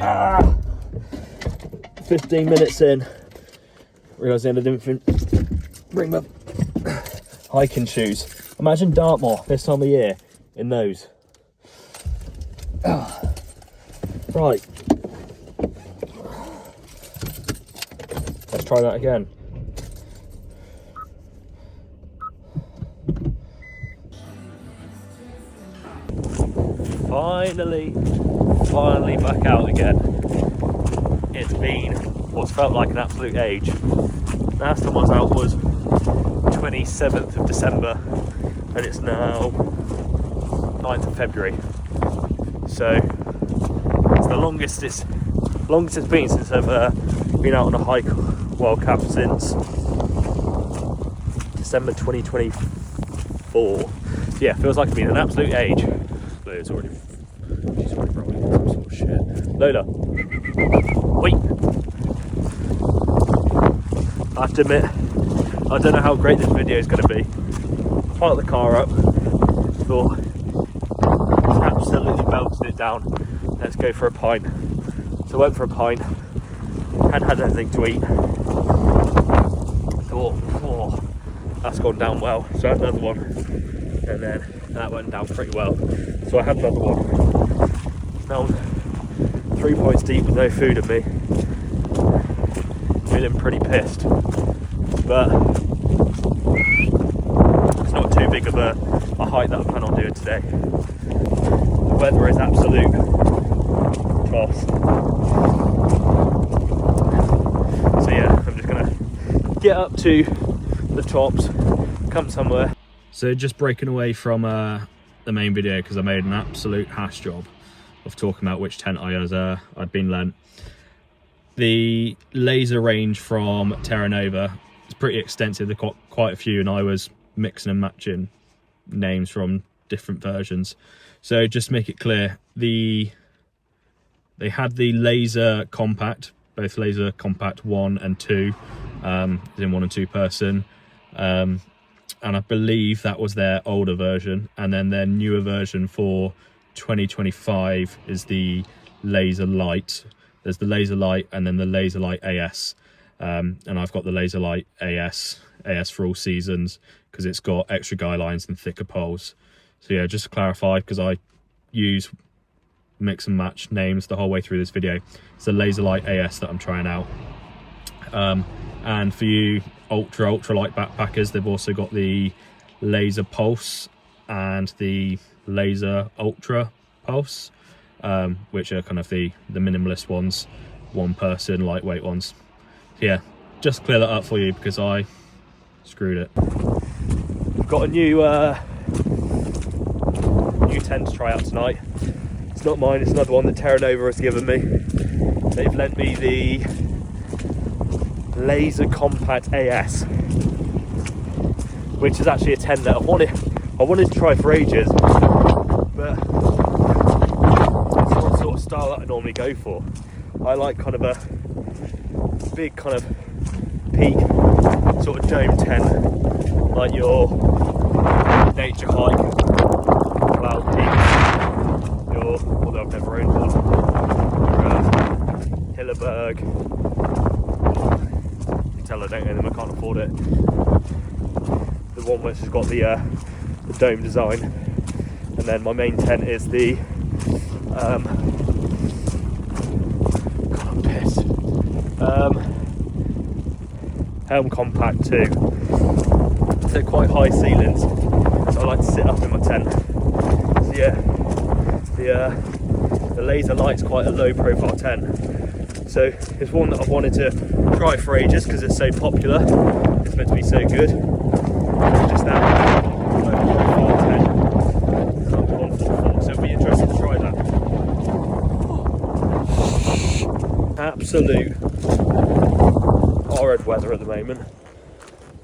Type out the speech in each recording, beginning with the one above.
Ah, 15 minutes in, realising I didn't bring my hiking shoes. Imagine Dartmoor this time of year in those. Right, let's try that again. Finally back out again. It's been what's felt like an absolute age. Last time I was out was 27th of December and it's now 9th of February. So it's the longest it's been since I've been out on a hike wildcat since December 2024. So yeah, feels like it's been an absolute age. She's already rolling some sort of shit. Lola, wait. I have to admit, I don't know how great this video is going to be. Parked the car up, thought, absolutely belted it down. Let's go for a pint. So I went for a pint, hadn't had anything to eat. Thought, oh, that's gone down well. So I had another one, and then that went down pretty well. So I had another one. Now I'm 3 points deep with no food in me. Feeling pretty pissed. But it's not too big of a hike that I plan on doing today. The weather is absolute toss. So yeah, I'm just gonna get up to the tops, come somewhere. So just breaking away from the main video because I made an absolute hash job of talking about which tent I'd been lent. The laser range from Terra Nova is pretty extensive. They've got quite a few, and I was mixing and matching names from different versions. So just to make it clear, they had the laser compact, both laser compact 1 and 2, in 1 and 2 person. And I believe that was their older version, and then their newer version for 2025 is the laser lite. There's the laser lite and then the laser lite AS, and I've got the laser lite AS for all seasons because it's got extra guy lines and thicker poles. So yeah, just to clarify, because I use mix and match names the whole way through this video, it's the laser lite AS that I'm trying out. And for you ultra light backpackers, they've also got the laser pulse and the laser ultra pulse, which are kind of the minimalist ones, 1 person lightweight ones. So yeah, just clear that up for you because I screwed it. I've got a new tent to try out tonight. It's not mine, it's another one that Terra Nova has given me. They've lent me the Laser Compact AS, which is actually a tent that I wanted to try for ages, but it's not the sort of style that I normally go for. I like kind of a big kind of peak sort of dome tent, like your nature hike, cloud peak, although I've never owned one, Hillerberg. I don't know them, I can't afford it. The one which has got the dome design, and then my main tent is the God, I'm pissed. Helm Compact 2. They're quite high ceilings, so I like to sit up in my tent. So yeah, the laser light's quite a low profile tent, So it's one that I've wanted to try for ages because it's so popular. It's meant to be so good. It's just that 144, so it'll be interesting to try that. Absolute horrid weather at the moment.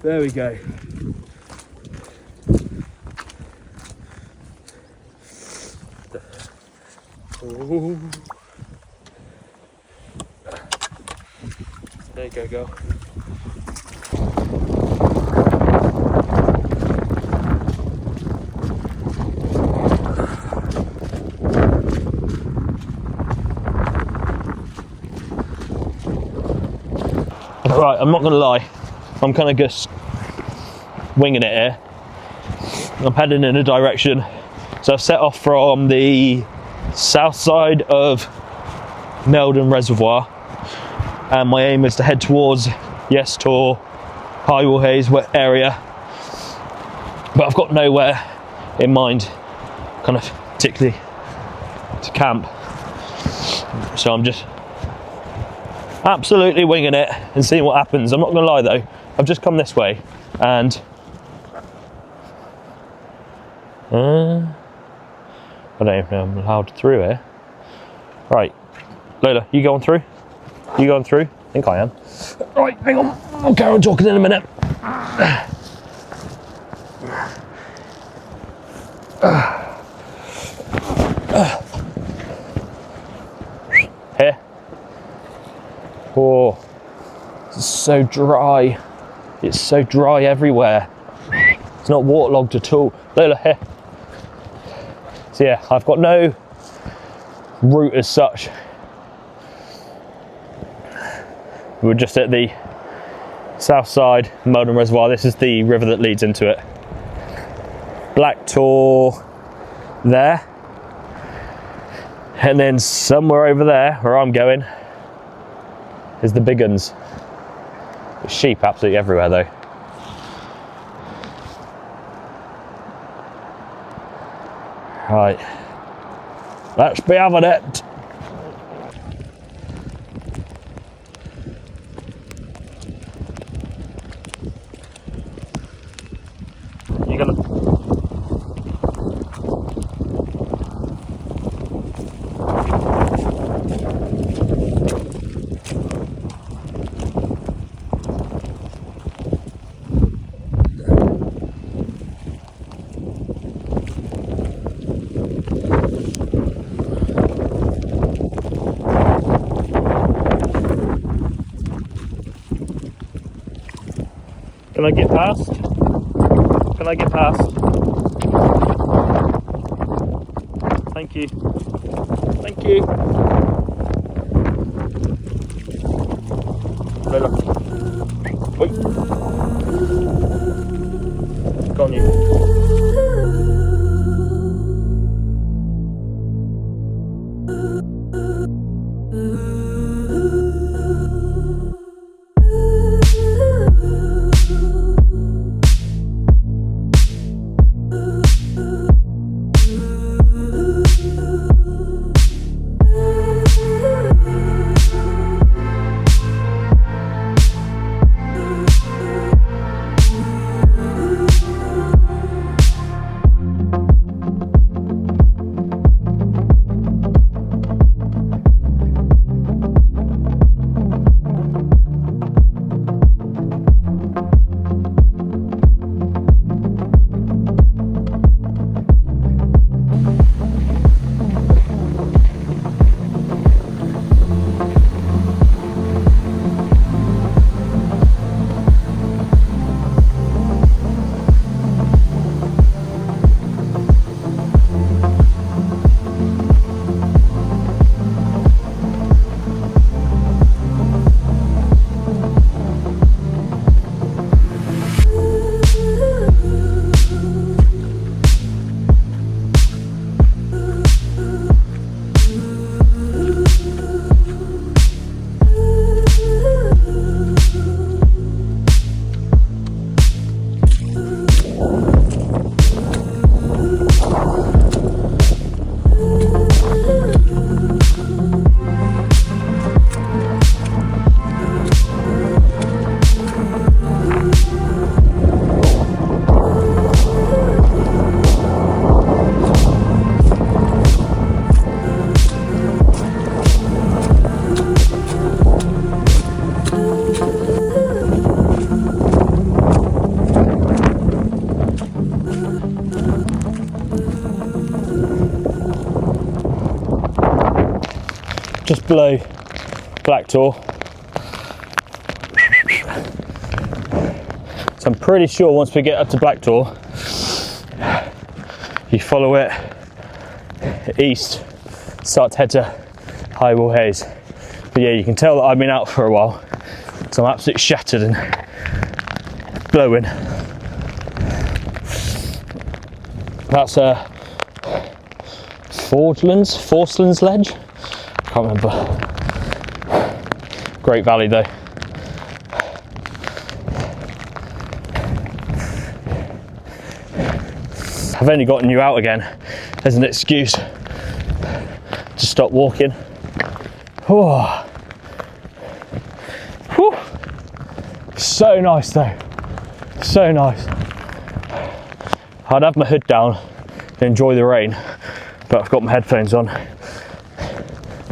There we go. Ooh. There you go, girl. Right, I'm not gonna lie, I'm kind of just winging it here. I'm heading in a direction, so I've set off from the south side of Meldon Reservoir, and my aim is to head towards Yestor, High Hayes area, but I've got nowhere in mind kind of particularly to camp, so I'm just absolutely winging it and seeing what happens. I'm not gonna lie though, I've just come this way and I don't even know if I'm allowed through here. Right, Lola, you going through? You going through? I think I am. Right, hang on, I'll carry on talking in a minute. Here. Oh, it's so dry. It's so dry everywhere. It's not waterlogged at all. Lola, here. So yeah, I've got no route as such. We're just at the south side, Meldon Reservoir. This is the river that leads into it. Black Tor there. And then somewhere over there, where I'm going, is the big uns. There's sheep absolutely everywhere though. Right, let's be having it. You gonna? Can I get past? Can I get past? Thank you. Thank you. Lola. Wait. Go on you. just below Blacktor. So I'm pretty sure once we get up to Blacktor, you follow it east, start to head to High Will Haze. But yeah, you can tell that I've been out for a while, so I'm absolutely shattered and blowing. That's a Forcelands Ledge? I can't remember. Great valley though. I've only gotten you out again as an excuse to stop walking. Oh. Whew. So nice though, so nice. I'd have my hood down and enjoy the rain, but I've got my headphones on,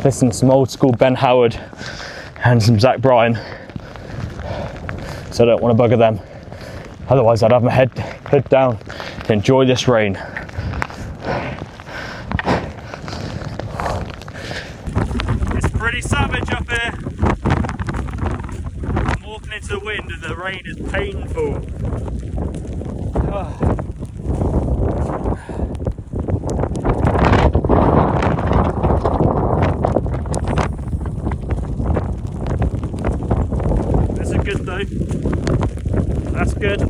listening to some old school Ben Howard and some Zach Bryan, so I don't want to bugger them. Otherwise I'd have my hood down and enjoy this rain. It's pretty savage up here. I'm walking into the wind and the rain is painful. Oh. Good though, that's good.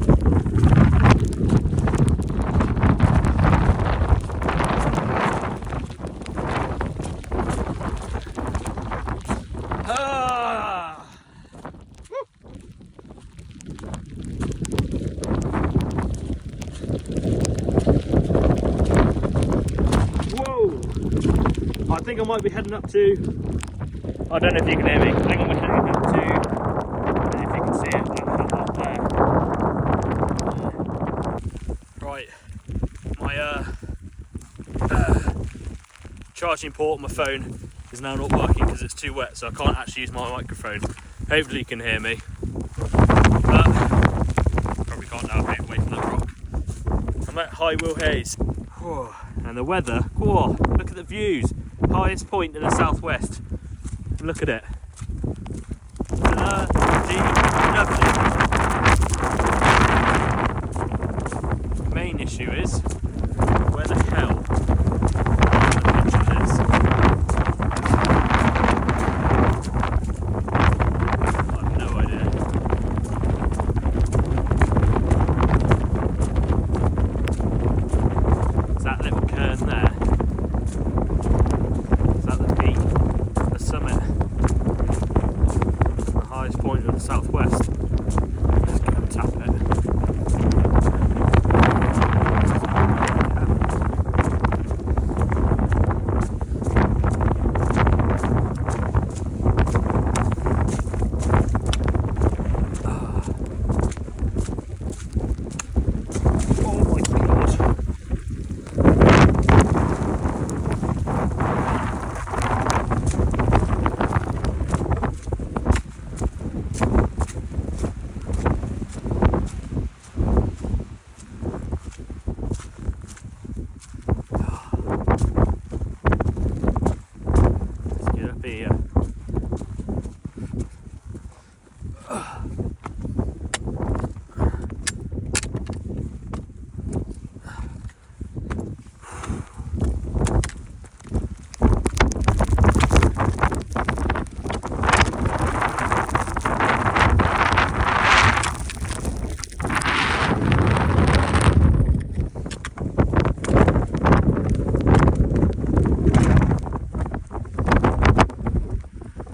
Whoa! I think I might be heading up to, I don't know if you can hear me, I think I'm heading up to, see it up there. Right, my charging port on my phone is now not working because it's too wet, so I can't actually use my microphone. Hopefully you can hear me, but probably can't now. I'm away from that rock. I'm at High Will Haze, and the weather. Whoa, look at the views. Highest point in the southwest. Look at it. Main issue is where the hell the picture is. I have no idea. Is that little cairn there? Is that the peak, the summit? Highest point in the southwest. Let's go and tap it. Oh my god.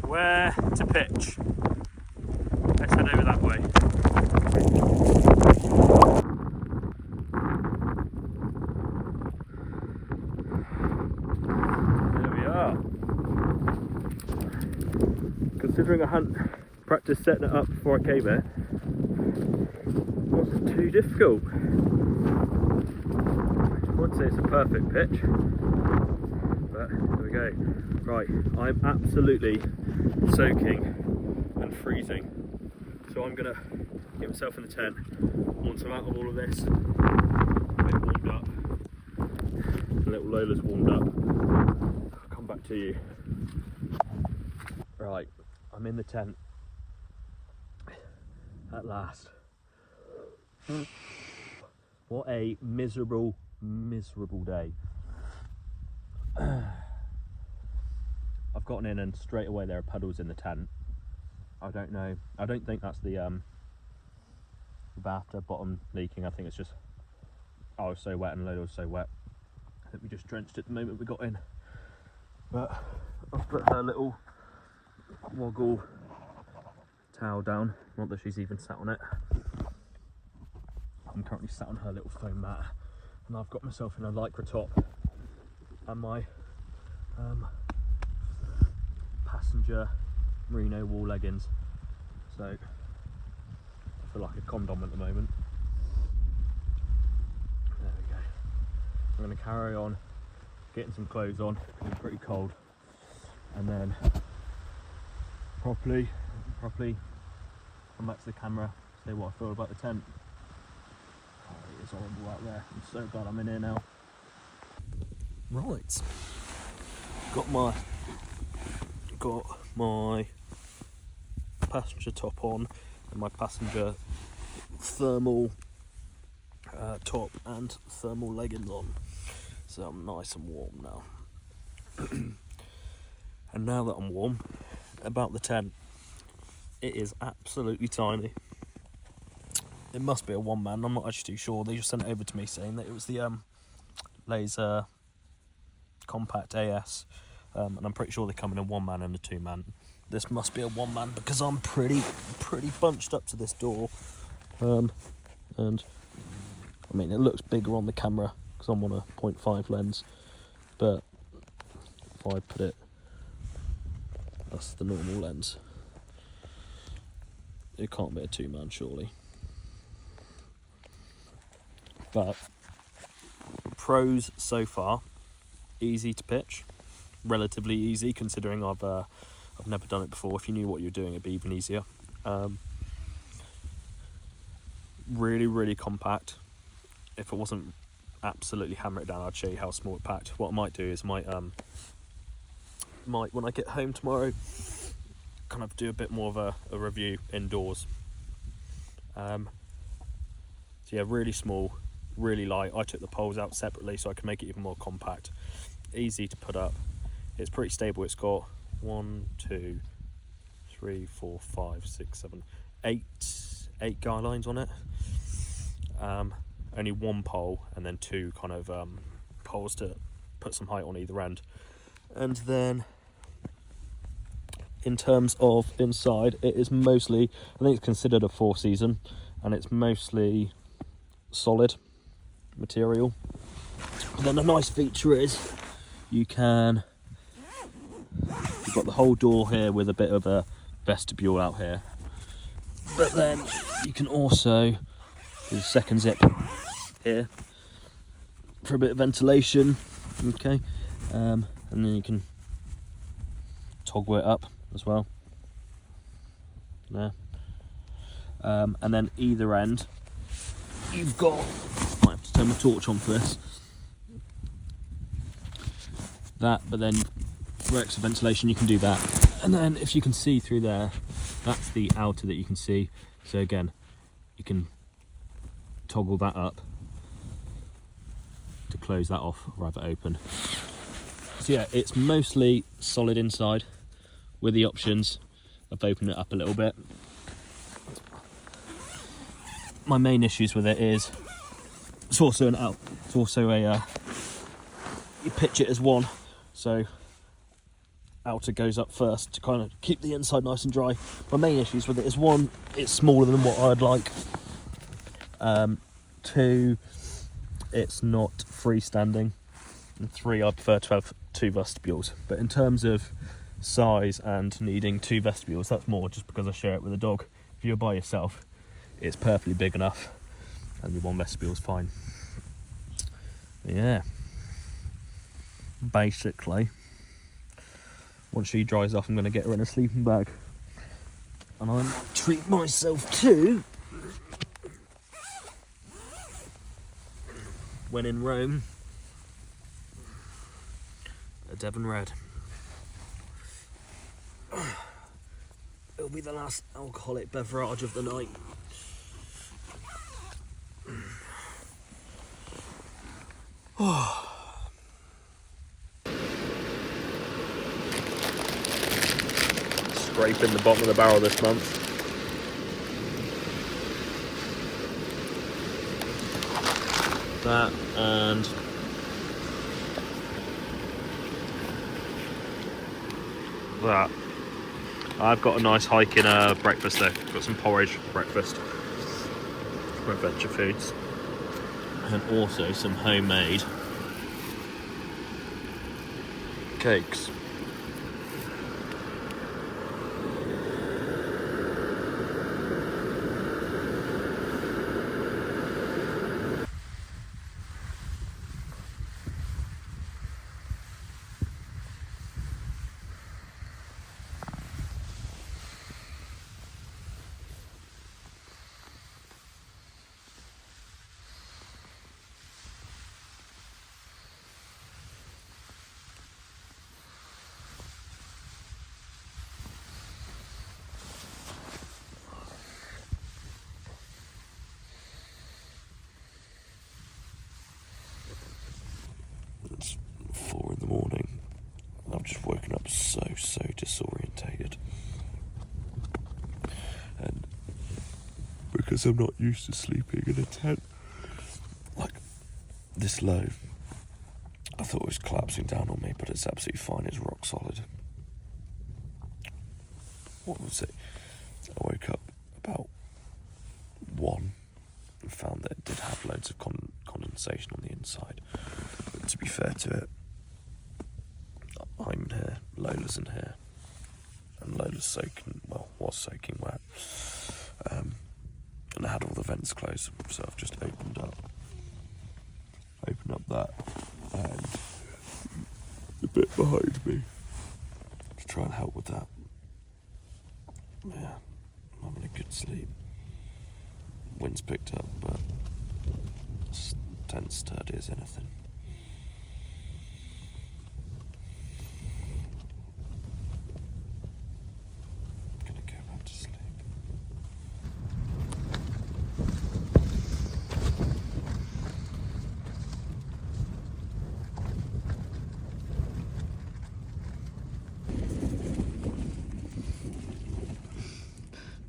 Where to pitch? Let's head over that way. There we are. Considering I hadn't practiced setting it up before I came here, it wasn't too difficult. I wouldn't say it's a perfect pitch, but there we go. Right, I'm absolutely soaking and freezing, so I'm gonna get myself in the tent once I'm out of all of this, a bit warmed up, the little Lola's warmed up. I'll come back to you. Right, I'm in the tent at last. What a miserable day. I've gotten in and straight away there are puddles in the tent. I don't know, I don't think that's the bathtub bottom leaking. I think it's just I was so wet and Lola was so wet. I think we just drenched it the moment we got in. But I've put her little woggle towel down, not that she's even sat on it. I'm currently sat on her little foam mat, and I've got myself in a lycra top and my passenger merino wool leggings, so I feel like a condom at the moment. There we go. I'm going to carry on getting some clothes on, it's pretty cold, and then properly come back to the camera, say what I feel about the tent. Oh, it is horrible out there. I'm so glad I'm in here now. Right, got my passenger top on and my passenger thermal top and thermal leggings on, so I'm nice and warm now. And now that I'm warm, about the tent, it is absolutely tiny. It must be a one man, I'm not actually too sure. They just sent it over to me saying that it was the Laser Compact AS, and I'm pretty sure they come in a one man and a two man. This must be a one man because I'm pretty bunched up to this door, and I mean it looks bigger on the camera because I'm on a 0.5 lens, but if I put it, that's the normal lens. It can't be a two man surely. But pros so far: easy to pitch, relatively easy considering I've never done it before. If you knew what you were doing, it'd be even easier. Really compact. If it wasn't absolutely hammer it down, I'd show you how small it packed. What I might do is might when I get home tomorrow, kind of do a bit more of a review indoors. So yeah, really small, really light. I took the poles out separately so I can make it even more compact, easy to put up. It's pretty stable. It's got 1, 2, 3, 4, 5, 6, 7, 8 guy lines on it. Only one pole and then 2 kind of poles to put some height on either end. And then in terms of inside, it is mostly, I think it's considered a 4-season, and it's mostly solid material. But then a nice feature is you've got the whole door here with a bit of a vestibule out here, but then you can also do a second zip here for a bit of ventilation. Okay, and then you can toggle it up as well there, and then either end you've got, I have to turn my torch on for this, that, but then for extra ventilation you can do that. And then if you can see through there, that's the outer that you can see. So again, you can toggle that up to close that off or have it open. So yeah, it's mostly solid inside with the options of opening it up a little bit. My main issues with it is it's also a you pitch it as one, so outer goes up first to kind of keep the inside nice and dry. My main issues with it is 1, it's smaller than what I'd like. 2, it's not freestanding. And 3, I prefer to have 2 vestibules. But in terms of size and needing 2 vestibules, that's more just because I share it with a dog. If you're by yourself, it's perfectly big enough, and your 1 vestibule is fine. Yeah. Basically, once she dries off, I'm going to get her in a sleeping bag, and I'll treat myself to, when in Rome, a Devon Red. will be the last alcoholic beverage of the night. Scraping the bottom of the barrel this month. That and that. I've got a nice hiking breakfast there. Got some porridge for breakfast from Adventure Foods, and also some homemade cakes. It's 4 in the morning. I've just woken up so disorientated. And because I'm not used to sleeping in a tent like this low, I thought it was collapsing down on me, but it's absolutely fine. It's rock solid. What was it? I woke up about 1 and found that it did have loads of condensation on the inside. But to be fair to it, I'm in here, Lola's in here, and Lola's soaking, well, was soaking wet, and I had all the vents closed, so I've just opened up that, and the bit behind me, to try and help with that. Yeah, I'm having a good sleep. Wind's picked up, but it's tense, sturdy as anything. Gonna go back to sleep.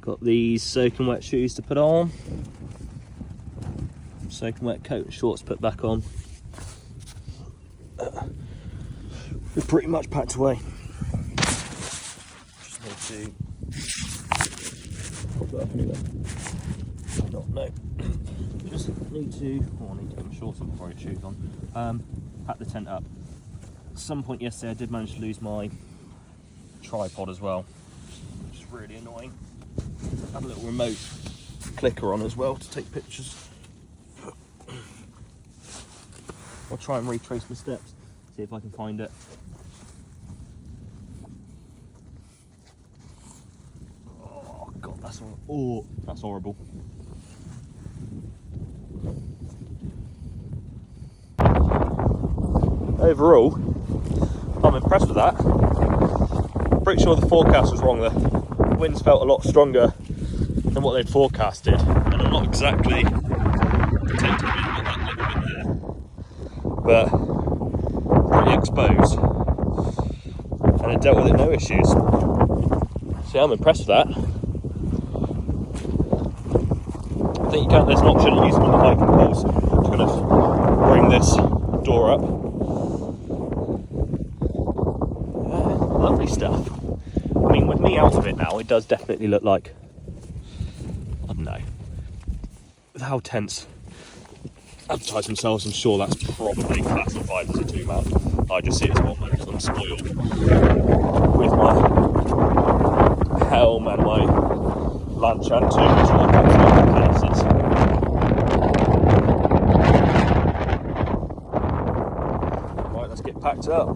Got these soaking wet shoes to put on. Soaking wet coat and shorts put back on. We're pretty much packed away. Just need to pop that up anyway. No. Just need to. Oh, I need to get my shorts on before I get shoes on. Pack the tent up. At some point yesterday, I did manage to lose my tripod as well, which is really annoying. I have a little remote clicker on as well to take pictures. I'll try and retrace my steps, see if I can find it. Oh god, that's horrible. Oh, that's horrible. Overall, I'm impressed with that. Pretty sure the forecast was wrong there. The winds felt a lot stronger than what they'd forecasted, and I'm not exactly protected with that little bit there, but pretty exposed, and it dealt with it no issues. So yeah, I'm impressed with that. I think there's an option to use one of the hiking poles to kind of bring this door up. Lovely stuff. I mean, with me out of it now, it does definitely look like, I don't know, with how tents advertise themselves, I'm sure that's probably classified as a 2-man. I just see it as 1-man because I'm spoiled with my helm and my Lanchan too, which are absolute palaces. Right, let's get packed up.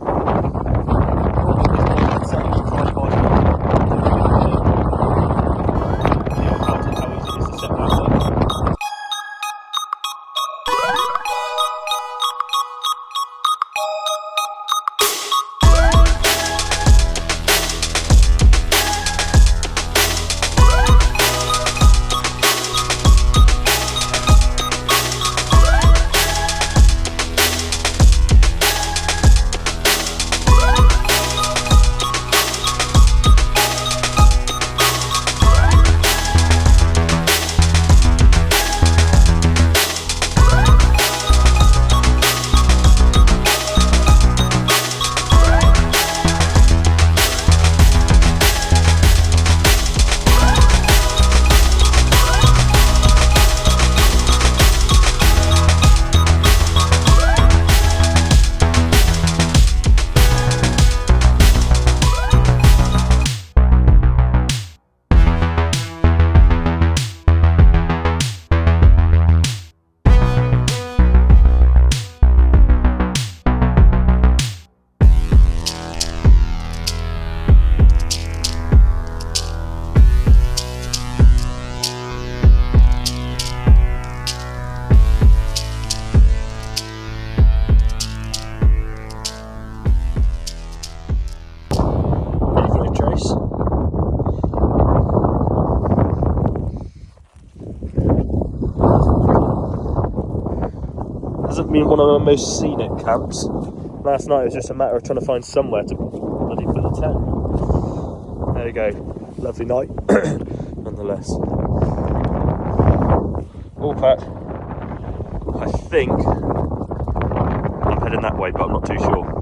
been one of the most scenic camps. Last night it was just a matter of trying to find somewhere to bloody put the tent. There you go, lovely night nonetheless. All packed. I think I'm heading that way, but I'm not too sure.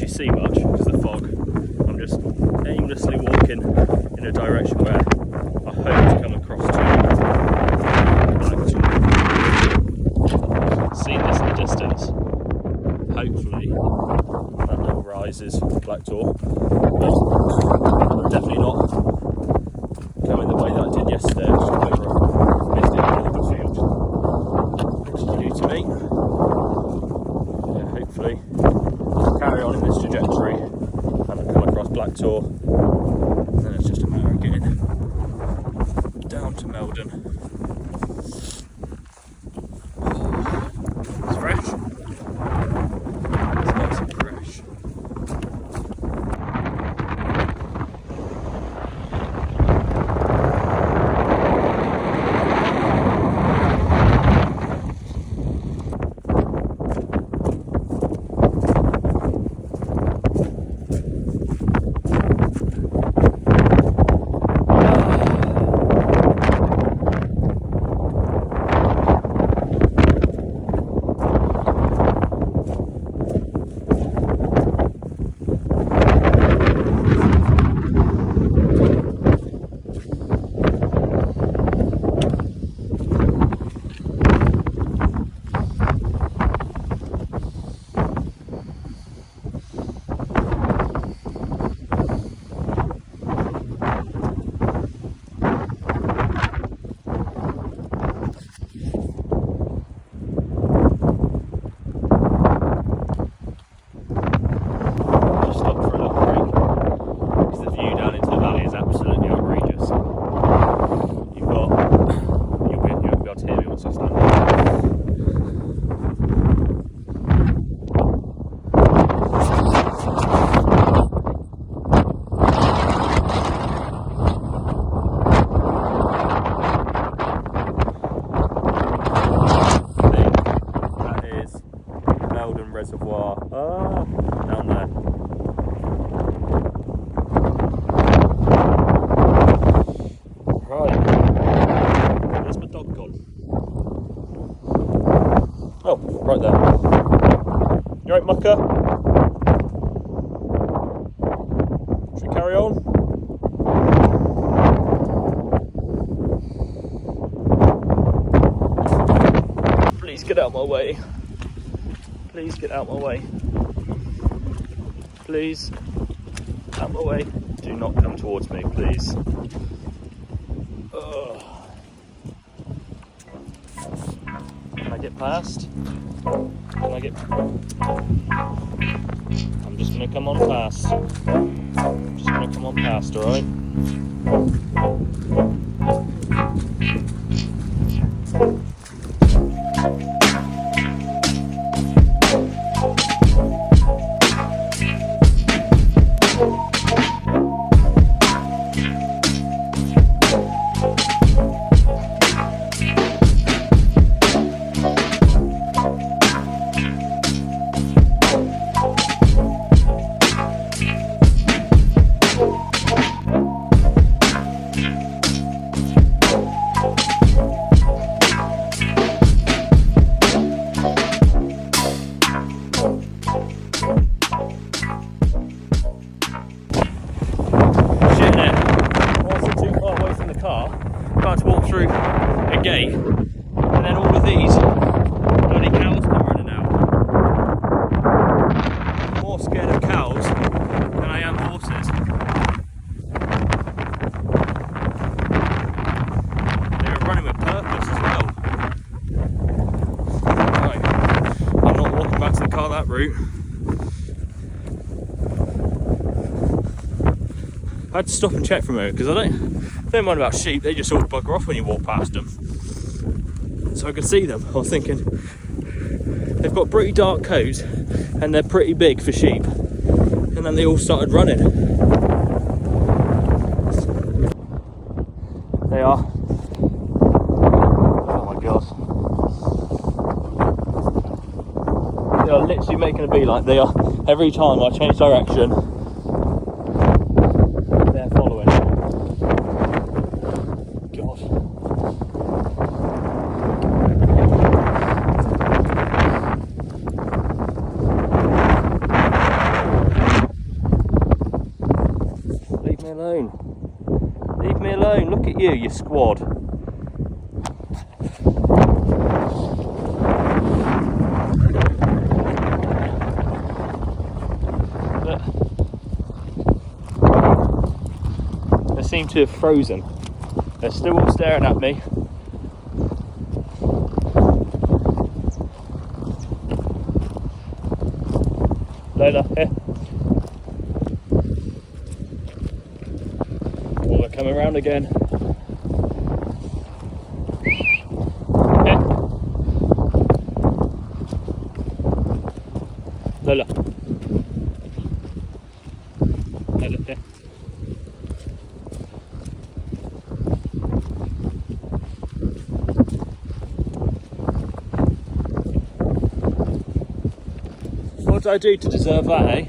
See much because of the fog. I'm just aimlessly walking in a direction where I hope to come across to Blacktor. Seen this in the distance. Hopefully that little rise is Blacktor. I'm definitely not going the way that I did yesterday. I just went over a misty Oliver field, which is new to me. Yeah, hopefully carry on in this trajectory and come across Blacktor, and then it's just a matter of getting down to Meldon. It's fresh. It's nice and fresh. Reservoir. Down there. Right. Where's my dog gone? Oh, right there. You right, Mucker? Should we carry on? Please get out of my way. Please get out my way. Please, out my way. Do not come towards me, please. Ugh. Can I get past? Can I get... I'm just going to come on past. I'm just going to come on past, alright? Gate, and then all of these bloody cows come running out. I'm more scared of cows than I am horses. They were running with purpose as well. Right, I'm not walking back to the car that route. I had to stop and check for a moment because I don't mind about sheep, they just sort of bugger off when you walk past them. So I could see them. I was thinking, They've got pretty dark coats and they're pretty big for sheep. And then they all started running. They are. Oh my god. They are literally making a beeline. They are. Every time I change direction, they're following. God. Leave me alone. Leave me alone. Look at you, you squad. They seem to have frozen. They're still all staring at me. Lola, here. Oh, they're coming around again. Here. Lola. Lola, here. What did I do to deserve that, eh?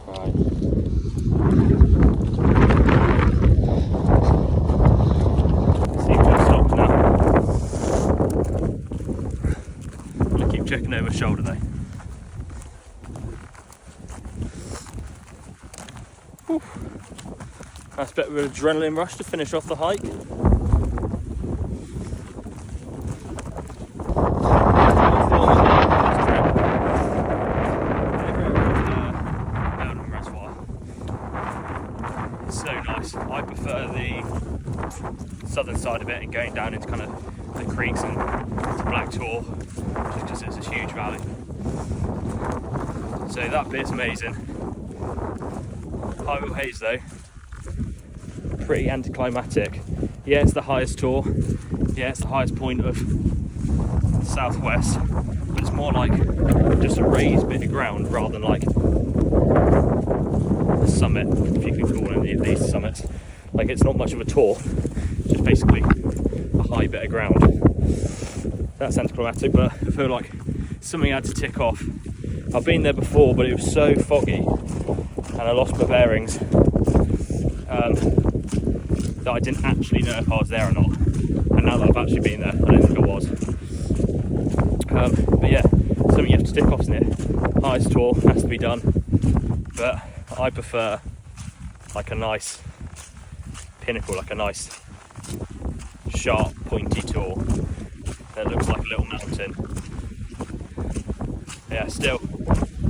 Right. Seem to have stopped now. I'm gonna keep checking over my shoulder though. Whew. That's a bit of an adrenaline rush to finish off the hike. It's so nice. I prefer the southern side of it and going down into kind of the creeks and Black Tor, just because it's a huge valley. So that bit's amazing. High Wheel Haze though, pretty anticlimactic. Yeah, it's the highest tour. Yeah, it's the highest point of the southwest, but it's more like just a raised bit of ground rather than like a summit, if you can call any of these summits. Like, it's not much of a tour, it's just basically a high bit of ground. That's anticlimactic, but I feel like something I had to tick off. I've been there before, but it was so foggy and I lost my bearings that I didn't actually know if I was there or not. And now that I've actually been there, I don't think I was. But yeah, something you have to tick off, isn't it? Highest tour has to be done, but I prefer like a nice pinnacle, like a nice sharp pointy tour that looks like a little mountain. Yeah, still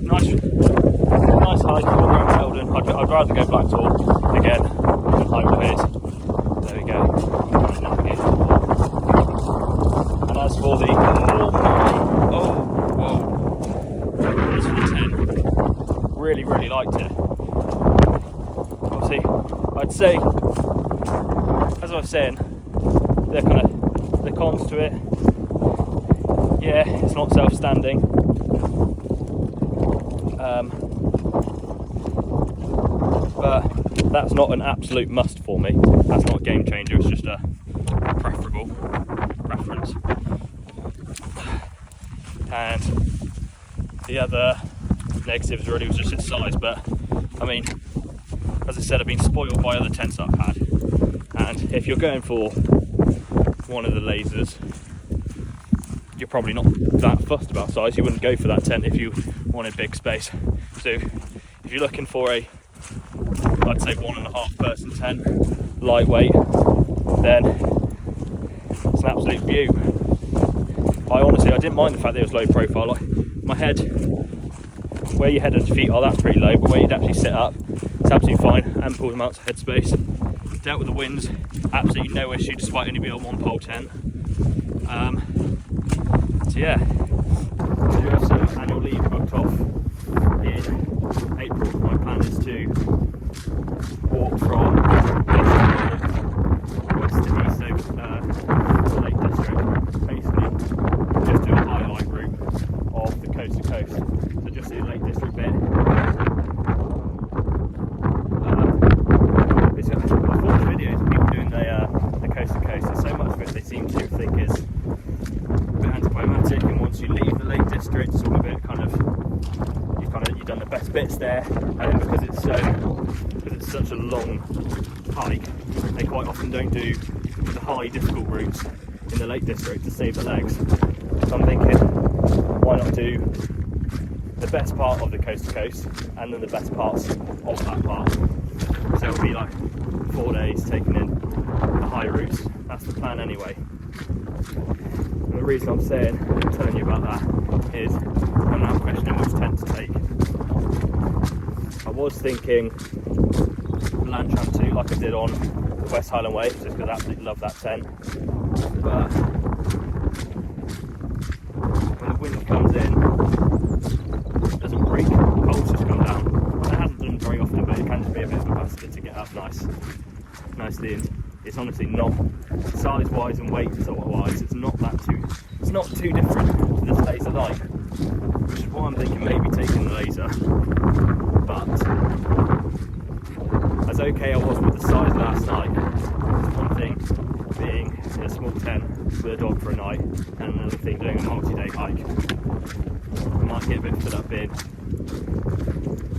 nice hike around Eldon. I'd rather go Black Tor again than High Wheel Haze. There we go. And as for the as for the 10, really liked it. Obviously, I'd say, as I was saying, they're kind of the cons to it. Yeah, it's not self-standing. But that's not an absolute must for me. That's not a game changer, it's just a preferable preference. And the other negatives really was just its size, but I mean, as I said, I've been spoiled by other tents I've had. And if you're going for one of the lasers, you're probably not that fussed about size. You wouldn't go for that tent if you wanted big space. So if you're looking for a, I'd say 1.5 person tent, lightweight, then it's an absolute beaut. I didn't mind the fact that it was low profile. Like, my head, where your head and feet are, that's pretty low, but where you'd actually sit up, it's absolutely fine. Ample amounts of headspace. Dealt with the winds, absolutely no issue despite only being on one pole tent. So yeah, I do have some annual leave booked off in April. bits there, and then because it's such a long hike, they quite often don't do the high difficult routes in the Lake District to save the legs. So I'm thinking, why not do the best part of the coast to coast and then the best parts of that part. So it'll be like 4 days taking in the high routes. That's the plan anyway. And the reason I'm telling you about that is I'm now questioning which tent to take. I was thinking Lantram 2 like I did on West Highland Way, just because I absolutely love that tent. But when the wind comes in, it doesn't break, the poles just come down. It hasn't done very often, but it can just be a bit of a bastard to get up nicely in. It's honestly not, size wise and weight wise, it's not too different to this laser light, which is why I'm thinking maybe taking the laser. But as okay I was with the size last night, it's one thing being in a small tent with a dog for a night, and another thing doing a multi-day hike. I might get a bit fed up in,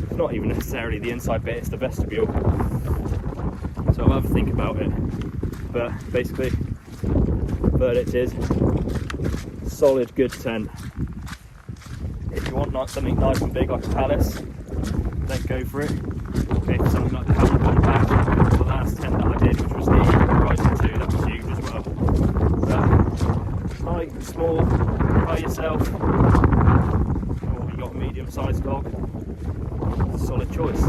it's not even necessarily the inside bit, it's the vestibule. So I'll have a think about it. But basically, verdict is solid, good tent. If you want something nice and big like a palace, then go for it. If something like the Hamlet on the back, the last tent that I did, which was the Horizon 2, that was huge as well. But light, small, by yourself, or you got a medium-sized dog, it's a solid choice.